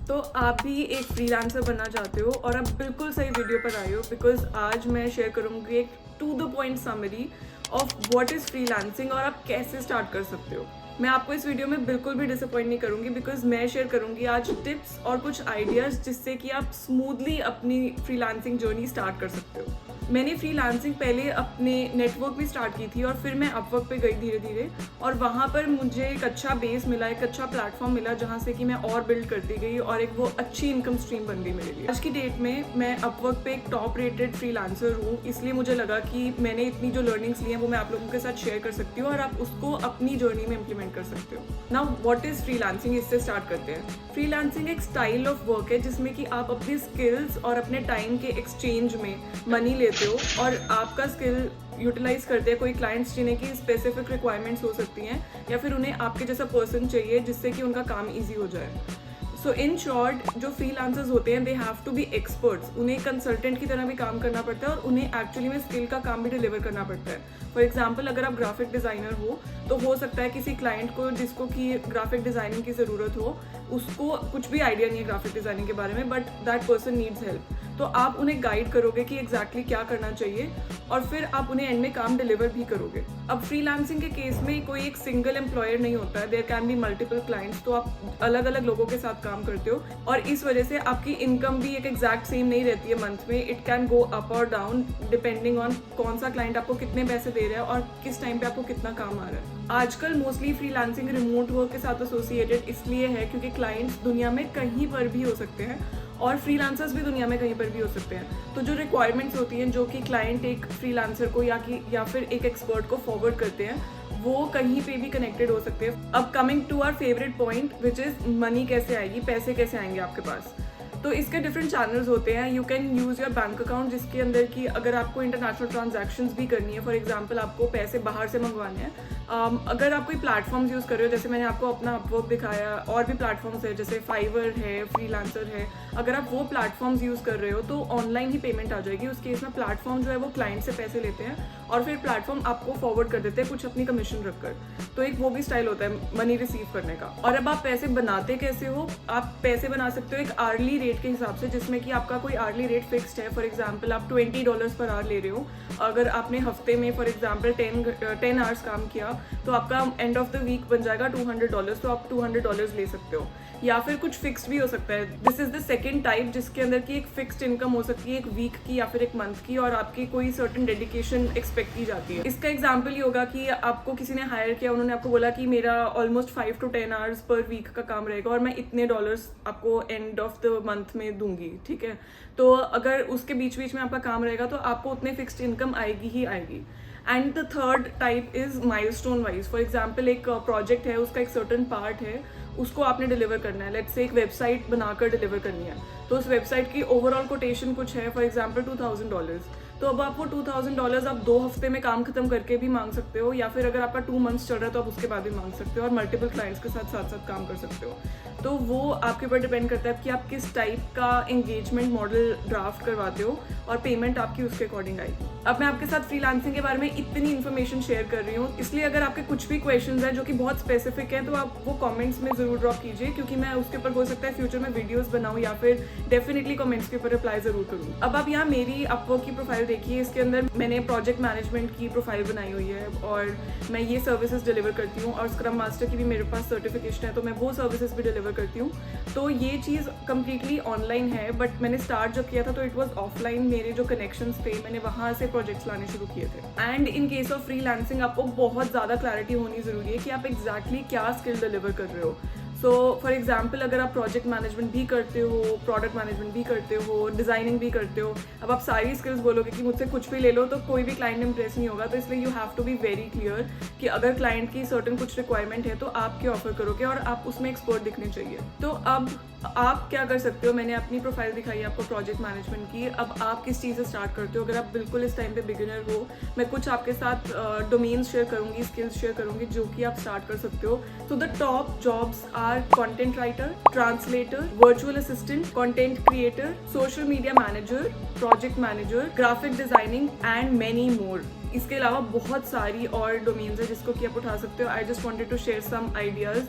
तो आप भी एक फ्रीलांसर बनना चाहते हो और आप बिल्कुल सही वीडियो पर आए हो, बिकॉज आज मैं शेयर करूँगी एक to the point summary of what is freelancing और आप कैसे स्टार्ट कर सकते हो। मैं आपको इस वीडियो में बिल्कुल भी डिसअपॉइंट नहीं करूँगी, बिकॉज मैं शेयर करूँगी आज टिप्स और कुछ आइडियाज़ जिससे कि आप स्मूथली अपनी फ्रीलांसिंग जर्नी स्टार्ट कर सकते हो। मैंने फ्रीलांसिंग पहले अपने नेटवर्क में स्टार्ट की थी और फिर मैं अपवर्क पे गई धीरे धीरे, और वहाँ पर मुझे एक अच्छा बेस मिला, एक अच्छा प्लेटफॉर्म मिला जहाँ से कि मैं और बिल्ड करती गई और एक वो अच्छी इनकम स्ट्रीम बन गई मेरे लिए। आज की डेट में मैं अपवर्क पे एक टॉप रेटेड फ्रीलांसर हूँ, इसलिए मुझे लगा कि मैंने इतनी जो लर्निंग्स ली हैं वो मैं आप लोगों के साथ शेयर कर सकती हूँ और आप उसको अपनी जर्नी में इम्प्लीमेंट कर सकते हो। नाउ व्हाट इज़ फ्रीलांसिंग, इससे स्टार्ट करते हैं। फ्रीलांसिंग एक स्टाइल ऑफ वर्क है जिसमें कि आप अपनी स्किल्स और अपने टाइम के एक्सचेंज में मनी लेते हो और आपका स्किल यूटिलाइज करते हैं कोई क्लाइंट्स जिन्हें की स्पेसिफिक रिक्वायरमेंट्स हो सकती हैं या फिर उन्हें आपके जैसा पर्सन चाहिए जिससे कि उनका काम ईजी हो जाए। सो इन शॉर्ट, जो फ्रीलांसर्स होते हैं they have to be experts. उन्हें कंसल्टेंट की तरह भी काम करना पड़ता है और उन्हें एक्चुअली में स्किल का काम भी डिलीवर करना पड़ता है। फॉर एग्जाम्पल, अगर आप ग्राफिक डिज़ाइनर हो सकता है किसी क्लाइंट को जिसको कि ग्राफिक डिज़ाइनिंग की ज़रूरत हो, उसको कुछ भी आइडिया नहीं है ग्राफिक डिज़ाइनिंग के बारे में, but that person needs help. तो आप उन्हें गाइड करोगे कि एग्जैक्टली क्या करना चाहिए और फिर आप उन्हें एंड में काम डिलीवर भी करोगे। अब फ्रीलांसिंग के केस में कोई एक सिंगल एम्प्लॉयर नहीं होता है, there can be multiple clients, तो आप अलग अलग लोगों के साथ काम करते हो और इस वजह से आपकी इनकम भी एक एग्जैक्ट सेम नहीं रहती है मंथ में। इट कैन गो अप और डाउन डिपेंडिंग ऑन कौन सा क्लाइंट आपको कितने पैसे दे रहा है और किस टाइम पे आपको कितना काम आ रहा है। आजकल मोस्टली फ्रीलांसिंग रिमोट वर्क के साथ एसोसिएटेड इसलिए है क्योंकि क्लाइंट्स दुनिया में कहीं पर भी हो सकते हैं और फ्रीलांसर्स भी दुनिया में कहीं पर भी हो सकते हैं। तो जो रिक्वायरमेंट्स होती हैं जो कि क्लाइंट एक फ्रीलांसर को या फिर एक एक्सपर्ट को फॉरवर्ड करते हैं, वो कहीं पे भी कनेक्टेड हो सकते हैं। अब coming to our favourite point which is money कैसे आएगी, पैसे कैसे आएंगे आपके पास। तो इसके डिफरेंट चैनल्स होते हैं। You can use your bank account, जिसके अंदर की अगर आपको इंटरनेशनल ट्रांजैक्शंस भी करनी है, फॉर एग्जांपल आपको पैसे बाहर से मंगवाने हैं, अगर आप कोई प्लेटफॉर्म्स यूज़ कर रहे हो, जैसे मैंने आपको अपना अपवर्क दिखाया, और भी प्लेटफॉर्म्स है जैसे फाइवर है, फ्रीलांसर है, अगर आप वो प्लेटफॉर्म्स यूज़ कर रहे हो तो ऑनलाइन ही पेमेंट आ जाएगी। उस केस में प्लेटफॉर्म जो है वो क्लाइंट से पैसे लेते हैं और फिर प्लेटफॉर्म आपको फॉरवर्ड कर देते हैं कुछ अपनी कमीशन रखकर। तो एक वो भी स्टाइल होता है मनी रिसीव करने का। और अब आप पैसे बनाते कैसे हो, आप पैसे बना सकते हो एक आर्ली रेट के हिसाब से, जिसमें कि आपका कोई आर्ली रेट फिक्स्ड है। फॉर एग्जांपल, आप $20 पर आवर ले रहे हो, अगर आपने हफ्ते में फॉर एग्जांपल 10 आवर्स काम किया तो आपका एंड ऑफ द वीक बन जाएगा $200, तो आप $200 ले सकते हो। या फिर कुछ फिक्स्ड भी हो सकता है। This is the second type, जिसके अंदर की एक फिक्स्ड इनकम हो सकती है एक वीक की या फिर एक मंथ की, और आपकी कोई सर्टेन डेडिकेशन एक्सपेक्ट की जाती है। इसका एग्जांपल ये होगा कि आपको किसी ने हायर किया, उन्होंने आपको बोला कि मेरा almost 5 to 10 hours per week का काम रहेगा और मैं इतने डॉलर्स आपको एंड ऑफ द मंथ में दूंगी, ठीक है। तो अगर उसके बीच बीच में आपका काम रहेगा तो आपको उतने फिक्स्ड इनकम आएगी ही आएगी। And the third type is milestone wise. For example, एक प्रोजेक्ट है, उसका एक सर्टन पार्ट है, उसको आपने डिलीवर करना है। लेट्स से एक वेबसाइट बनाकर डिलीवर करनी है, तो उस वेबसाइट की ओवरऑल कोटेशन कुछ है, फॉर एग्जाम्पल $2000। तो अब आप वो $2000 आप 2 हफ्ते में काम खत्म करके भी मांग सकते हो, या फिर अगर आपका 2 मंथ्स चल रहा है तो आप उसके बाद भी मांग सकते हो और मल्टीपल क्लाइंट्स के साथ साथ साथ काम कर सकते हो। तो वो आपके ऊपर डिपेंड करता है कि आप किस टाइप का एंगेजमेंट मॉडल ड्राफ्ट करवाते हो और पेमेंट आपकी उसके अकॉर्डिंग आएगी। अब मैं आपके साथ फ्रीलांसिंग के बारे में इतनी इन्फॉर्मेशन शेयर कर रही हूँ, इसलिए अगर आपके कुछ भी क्वेश्चंस हैं जो कि बहुत स्पेसिफिक हैं तो आप वो कमेंट्स में ज़रूर ड्रॉप कीजिए, क्योंकि मैं उसके ऊपर हो सकता है फ्यूचर में वीडियोस बनाऊँ या फिर डेफिनेटली कमेंट्स के ऊपर रिप्लाई ज़रूर करूँ। अब आप यहाँ मेरी अपवर्क की प्रोफाइल देखिए, इसके अंदर मैंने प्रोजेक्ट मैनेजमेंट की प्रोफाइल बनाई हुई है और मैं ये सर्विसेज डिलीवर करती हूँ, और स्क्रम मास्टर की भी मेरे पास सर्टिफिकेशन है, तो मैं वो सर्विसेज भी डिलीवर करती हूँ। तो ये चीज़ कम्प्लीटली ऑनलाइन है, बट मैंने स्टार्ट जब किया था तो इट वॉज ऑफलाइन। मेरे जो कनेक्शंस थे मैंने वहाँ से प्रोजेक्ट्स लाने शुरू किए थे। And in case of freelancing आपको बहुत ज़्यादा क्लैरिटी होनी ज़रूरी है कि आप एग्जैक्टली क्या स्किल डिलीवर कर रहे हो। सो फॉर एग्जाम्पल, अगर आप प्रोजेक्ट मैनेजमेंट भी करते हो, प्रोडक्ट मैनेजमेंट भी करते हो, डिज़ाइनिंग भी करते हो, अब आप सारी स्किल्स बोलोगे कि मुझसे कुछ भी ले लो तो कोई भी क्लाइंट इम्प्रेस नहीं होगा। तो इसलिए you have to be very clear कि अगर क्लाइंट की सर्टेन कुछ रिक्वायरमेंट है तो आप क्या ऑफर करोगे और आप उसमें एक्सपर्ट दिखने चाहिए। तो अब आप क्या कर सकते हो, मैंने अपनी प्रोफाइल दिखाई है आपको प्रोजेक्ट मैनेजमेंट की। अब आप किस चीज़ से स्टार्ट करते हो, अगर आप बिल्कुल इस टाइम पे बिगिनर हो, मैं कुछ आपके साथ डोमेन्स शेयर करूँगी, स्किल्स शेयर करूँगी जो कि आप स्टार्ट कर सकते हो। तो the top jobs are content writer, translator, virtual assistant, content creator, social media manager, project manager, graphic designing and many more. इसके अलावा बहुत सारी और डोमेन्स है जिसको कि आप उठा सकते हो। I just wanted to share some ideas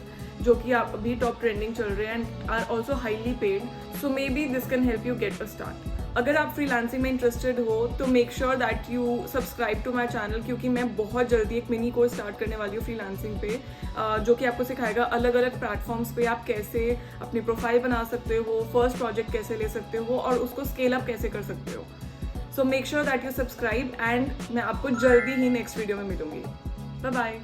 जो कि आप अभी टॉप ट्रेंडिंग चल रहे हैं and are also highly paid, so maybe this can help you get a start. अगर आप फ्रीलांसिंग में इंटरेस्टेड हो तो make sure that you subscribe to my channel, क्योंकि मैं बहुत जल्दी एक मिनी कोर्स स्टार्ट करने वाली हूँ फ्रीलांसिंग पे, जो कि आपको सिखाएगा अलग अलग प्लेटफॉर्म्स पे आप कैसे अपनी प्रोफाइल बना सकते हो, फर्स्ट प्रोजेक्ट कैसे ले सकते हो और उसको स्केल अप कैसे कर सकते हो। So make sure that you subscribe and मैं आपको जल्दी ही नेक्स्ट वीडियो में मिलूंगी। Bye bye.